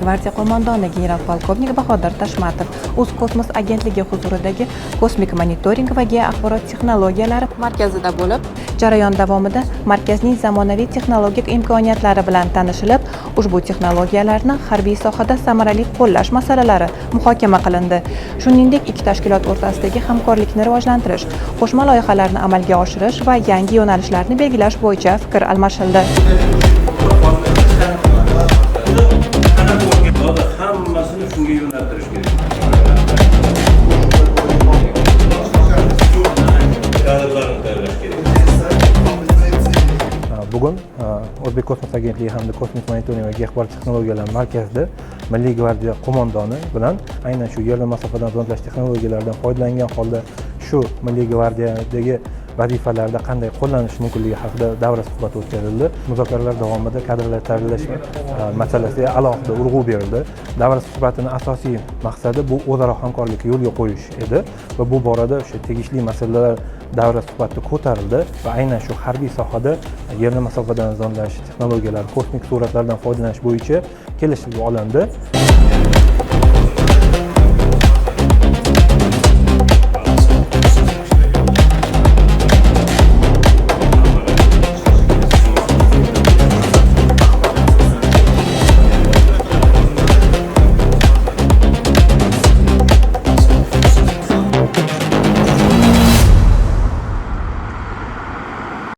gvardiya qo'mondoni general-polkovnik Bahodir Tashmatov o'z kosmos agentligi huzuridagi kosmik monitoring va geoaxborot texnologiyalari markazida bo'lib, jarayon davomida markazning zamonaviy texnologik imkoniyatlari bilan tanishilib, ushbu texnologiyalarni harbiy sohada samarali qo'llash masalalari muhokama qilindi. Shuningdek, ikki tashkilot o'rtasidagi hamkorlikni rivojlantirish, qo'shma loyihalarni amalga oshirish va yangi yo'nalishlarni belgilash bo'yicha fikr almashildi. Hammasini shunga yo'naltirish kerak. Kadrlarni tayyorlash kerak. Bugun O'zbek kosmos agentligi hamda kosmik monitoring va geoaxborot texnologiyalari markazida Milliy gvardiya qo'mondoni bilan aynan shu yerli masofadan zondlash texnologiyalaridan foydalangan holda shu Milliy gvardiyadagi vazifalarda qanday qo'llanish mumkinligi haqida davra suhbati o'tkazildi. Muzokaralar davomida kadrlar tayyorlash masalasiga alohida urg'u berildi. Davra suhbatining asosiy maqsadi bu o'zaro hamkorlikni yo'lga qo'yish edi va bu borada o'sha tegishli masalalar davra suhbatida ko'tarildi va aynan shu harbiy sohada yerni masofadan zondlash texnologiyalari, kosmik suratlardan foydalanish bo'yicha kelishib olindi.